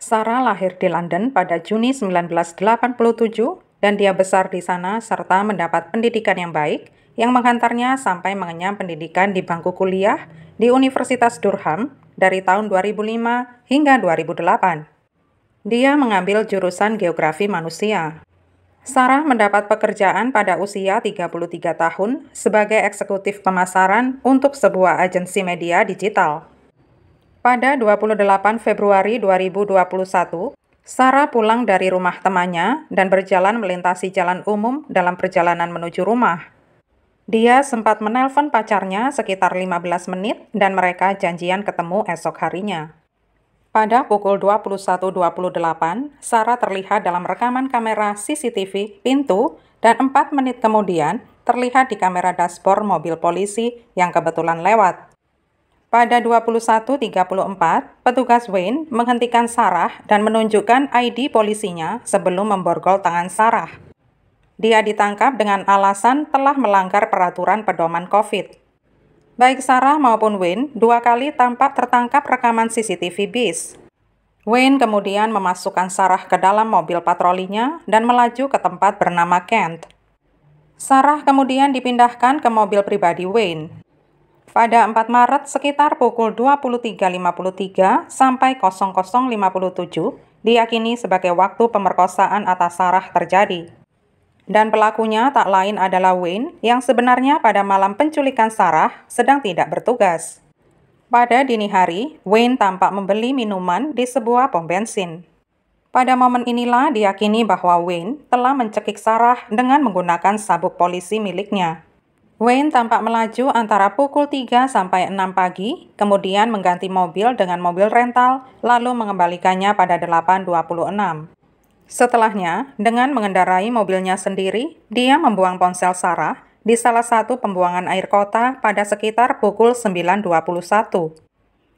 Sarah lahir di London pada Juni 1987 dan dia besar di sana serta mendapat pendidikan yang baik yang menghantarnya sampai mengenyam pendidikan di bangku kuliah di Universitas Durham dari tahun 2005 hingga 2008. Dia mengambil jurusan Geografi Manusia. Sarah mendapat pekerjaan pada usia 33 tahun sebagai eksekutif pemasaran untuk sebuah agensi media digital. Pada 28 Februari 2021, Sarah pulang dari rumah temannya dan berjalan melintasi jalan umum dalam perjalanan menuju rumah. Dia sempat menelpon pacarnya sekitar 15 menit dan mereka janjian ketemu esok harinya. Pada pukul 21.28, Sarah terlihat dalam rekaman kamera CCTV pintu dan 4 menit kemudian terlihat di kamera dashboard mobil polisi yang kebetulan lewat. Pada 21.34, petugas Wayne menghentikan Sarah dan menunjukkan ID polisinya sebelum memborgol tangan Sarah. Dia ditangkap dengan alasan telah melanggar peraturan pedoman COVID. Baik Sarah maupun Wayne 2 kali tampak tertangkap rekaman CCTV bis. Wayne kemudian memasukkan Sarah ke dalam mobil patrolinya dan melaju ke tempat bernama Kent. Sarah kemudian dipindahkan ke mobil pribadi Wayne. Pada 4 Maret sekitar pukul 23.53 sampai 00.57 diyakini sebagai waktu pemerkosaan atas Sarah terjadi. Dan pelakunya tak lain adalah Wayne yang sebenarnya pada malam penculikan Sarah sedang tidak bertugas. Pada dini hari, Wayne tampak membeli minuman di sebuah pom bensin. Pada momen inilah diyakini bahwa Wayne telah mencekik Sarah dengan menggunakan sabuk polisi miliknya. Wayne tampak melaju antara pukul 3 sampai 6 pagi, kemudian mengganti mobil dengan mobil rental, lalu mengembalikannya pada 8.26. Setelahnya, dengan mengendarai mobilnya sendiri, dia membuang ponsel Sarah di salah satu pembuangan air kota pada sekitar pukul 9.21.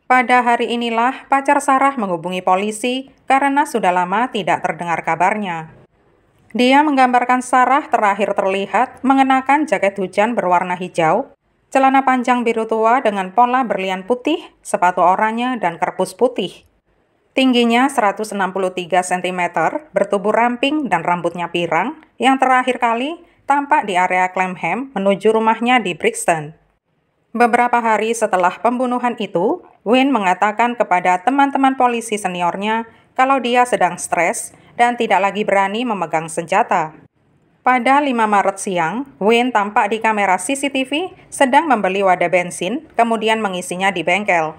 Pada hari inilah pacar Sarah menghubungi polisi karena sudah lama tidak terdengar kabarnya. Dia menggambarkan Sarah terakhir terlihat mengenakan jaket hujan berwarna hijau, celana panjang biru tua dengan pola berlian putih, sepatu oranye, dan kerpus putih. Tingginya 163 cm, bertubuh ramping dan rambutnya pirang, yang terakhir kali tampak di area Clapham menuju rumahnya di Brixton. Beberapa hari setelah pembunuhan itu, Wayne mengatakan kepada teman-teman polisi seniornya kalau dia sedang stres dan tidak lagi berani memegang senjata. Pada 5 Maret siang, Wayne tampak di kamera CCTV sedang membeli wadah bensin, kemudian mengisinya di bengkel.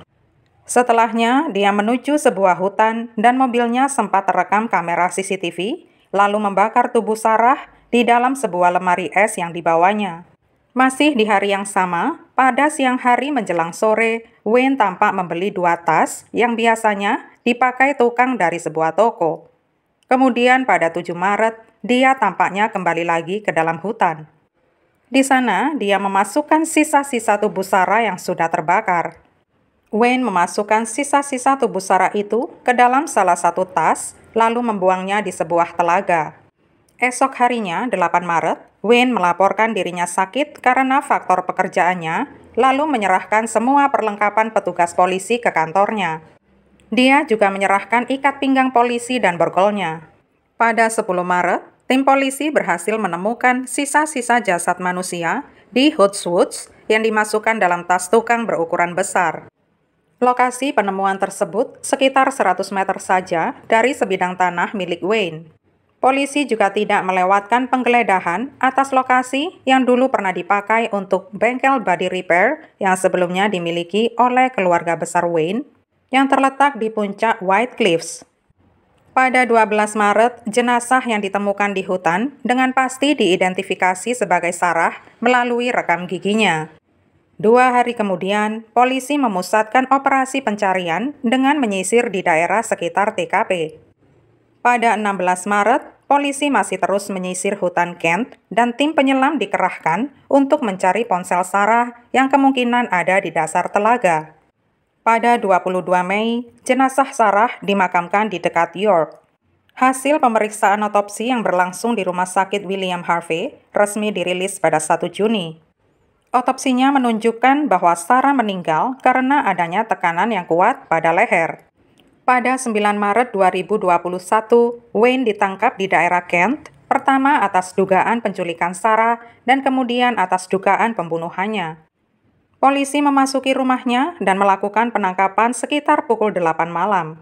Setelahnya, dia menuju sebuah hutan dan mobilnya sempat terekam kamera CCTV, lalu membakar tubuh Sarah di dalam sebuah lemari es yang dibawanya. Masih di hari yang sama, pada siang hari menjelang sore, Wayne tampak membeli 2 tas yang biasanya dipakai tukang dari sebuah toko. Kemudian pada 7 Maret, dia tampaknya kembali lagi ke dalam hutan. Di sana, dia memasukkan sisa-sisa tubuh Sarah yang sudah terbakar. Wayne memasukkan sisa-sisa tubuh Sarah itu ke dalam salah satu tas, lalu membuangnya di sebuah telaga. Esok harinya, 8 Maret, Wayne melaporkan dirinya sakit karena faktor pekerjaannya, lalu menyerahkan semua perlengkapan petugas polisi ke kantornya. Dia juga menyerahkan ikat pinggang polisi dan borgolnya. Pada 10 Maret, tim polisi berhasil menemukan sisa-sisa jasad manusia di Hoods Woods yang dimasukkan dalam tas tukang berukuran besar. Lokasi penemuan tersebut sekitar 100 meter saja dari sebidang tanah milik Wayne. Polisi juga tidak melewatkan penggeledahan atas lokasi yang dulu pernah dipakai untuk bengkel body repair yang sebelumnya dimiliki oleh keluarga besar Wayne yang terletak di puncak White Cliffs. Pada 12 Maret, jenazah yang ditemukan di hutan dengan pasti diidentifikasi sebagai Sarah melalui rekam giginya. 2 hari kemudian, polisi memusatkan operasi pencarian dengan menyisir di daerah sekitar TKP. Pada 16 Maret, polisi masih terus menyisir hutan Kent dan tim penyelam dikerahkan untuk mencari ponsel Sarah yang kemungkinan ada di dasar telaga. Pada 22 Mei, jenazah Sarah dimakamkan di dekat York. Hasil pemeriksaan otopsi yang berlangsung di Rumah Sakit William Harvey resmi dirilis pada 1 Juni. Otopsinya menunjukkan bahwa Sarah meninggal karena adanya tekanan yang kuat pada leher. Pada 9 Maret 2021, Wayne ditangkap di daerah Kent, pertama atas dugaan penculikan Sarah dan kemudian atas dugaan pembunuhannya. Polisi memasuki rumahnya dan melakukan penangkapan sekitar pukul 8 malam.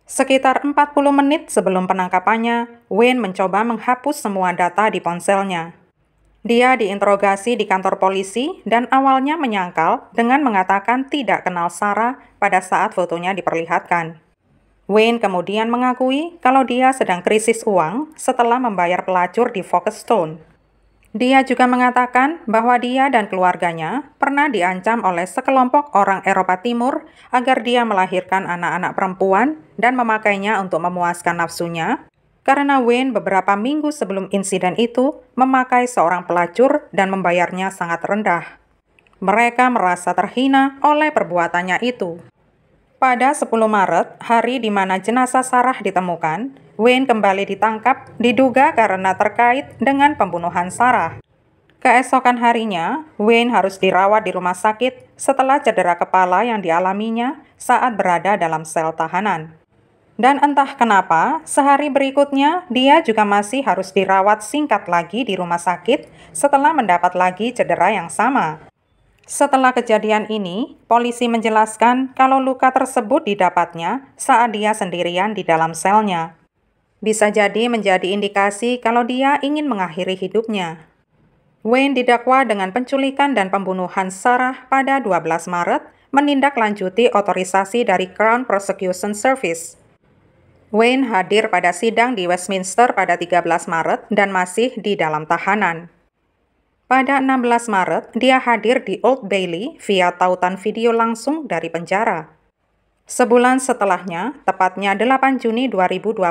Sekitar 40 menit sebelum penangkapannya, Wayne mencoba menghapus semua data di ponselnya. Dia diinterogasi di kantor polisi dan awalnya menyangkal dengan mengatakan tidak kenal Sarah pada saat fotonya diperlihatkan. Wayne kemudian mengakui kalau dia sedang krisis uang setelah membayar pelacur di Folkestone. Dia juga mengatakan bahwa dia dan keluarganya pernah diancam oleh sekelompok orang Eropa Timur agar dia melahirkan anak-anak perempuan dan memakainya untuk memuaskan nafsunya, karena Wayne beberapa minggu sebelum insiden itu memakai seorang pelacur dan membayarnya sangat rendah. Mereka merasa terhina oleh perbuatannya itu. Pada 10 Maret, hari di mana jenazah Sarah ditemukan, Wayne kembali ditangkap diduga karena terkait dengan pembunuhan Sarah. Keesokan harinya, Wayne harus dirawat di rumah sakit setelah cedera kepala yang dialaminya saat berada dalam sel tahanan. Dan entah kenapa, sehari berikutnya dia juga masih harus dirawat singkat lagi di rumah sakit setelah mendapat lagi cedera yang sama. Setelah kejadian ini, polisi menjelaskan kalau luka tersebut didapatnya saat dia sendirian di dalam selnya. Bisa jadi menjadi indikasi kalau dia ingin mengakhiri hidupnya. Wayne didakwa dengan penculikan dan pembunuhan Sarah pada 12 Maret, menindaklanjuti otorisasi dari Crown Prosecution Service. Wayne hadir pada sidang di Westminster pada 13 Maret dan masih di dalam tahanan. Pada 16 Maret, dia hadir di Old Bailey via tautan video langsung dari penjara. Sebulan setelahnya, tepatnya 8 Juni 2021,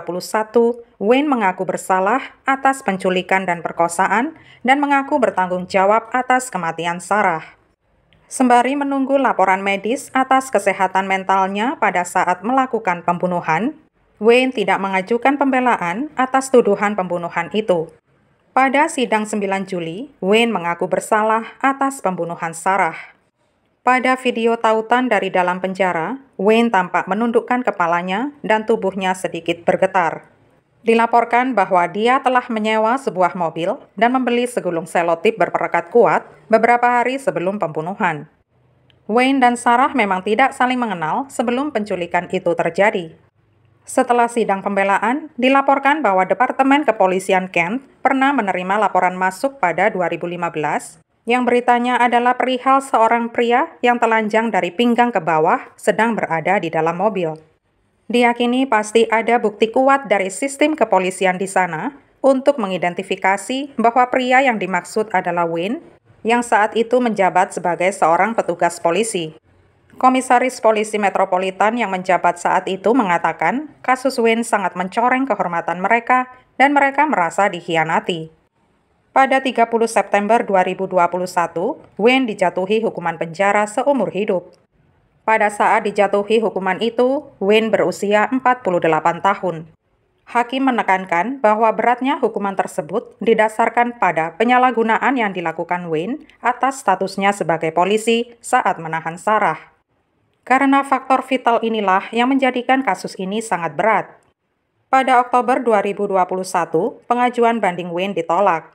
Wayne mengaku bersalah atas penculikan dan perkosaan dan mengaku bertanggung jawab atas kematian Sarah. Sembari menunggu laporan medis atas kesehatan mentalnya pada saat melakukan pembunuhan, Wayne tidak mengajukan pembelaan atas tuduhan pembunuhan itu. Pada sidang 9 Juli, Wayne mengaku bersalah atas pembunuhan Sarah. Pada video tautan dari dalam penjara, Wayne tampak menundukkan kepalanya dan tubuhnya sedikit bergetar. Dilaporkan bahwa dia telah menyewa sebuah mobil dan membeli segulung selotip berperekat kuat beberapa hari sebelum pembunuhan. Wayne dan Sarah memang tidak saling mengenal sebelum penculikan itu terjadi. Setelah sidang pembelaan, dilaporkan bahwa Departemen Kepolisian Kent pernah menerima laporan masuk pada 2015 yang beritanya adalah perihal seorang pria yang telanjang dari pinggang ke bawah sedang berada di dalam mobil. Diyakini pasti ada bukti kuat dari sistem kepolisian di sana untuk mengidentifikasi bahwa pria yang dimaksud adalah Wayne, yang saat itu menjabat sebagai seorang petugas polisi. Komisaris Polisi Metropolitan yang menjabat saat itu mengatakan kasus Wayne sangat mencoreng kehormatan mereka dan mereka merasa dikhianati. Pada 30 September 2021, Wayne dijatuhi hukuman penjara seumur hidup. Pada saat dijatuhi hukuman itu, Wayne berusia 48 tahun. Hakim menekankan bahwa beratnya hukuman tersebut didasarkan pada penyalahgunaan yang dilakukan Wayne atas statusnya sebagai polisi saat menahan Sarah. Karena faktor vital inilah yang menjadikan kasus ini sangat berat. Pada Oktober 2021, pengajuan banding Wayne ditolak.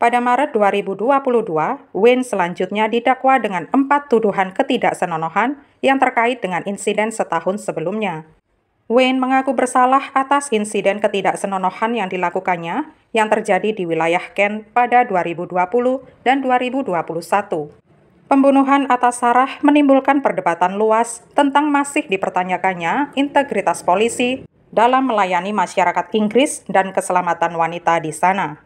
Pada Maret 2022, Wayne selanjutnya didakwa dengan 4 tuduhan ketidaksenonohan yang terkait dengan insiden setahun sebelumnya. Wayne mengaku bersalah atas insiden ketidaksenonohan yang dilakukannya yang terjadi di wilayah Kent pada 2020 dan 2021. Pembunuhan atas Sarah menimbulkan perdebatan luas tentang masih dipertanyakannya integritas polisi dalam melayani masyarakat Inggris dan keselamatan wanita di sana.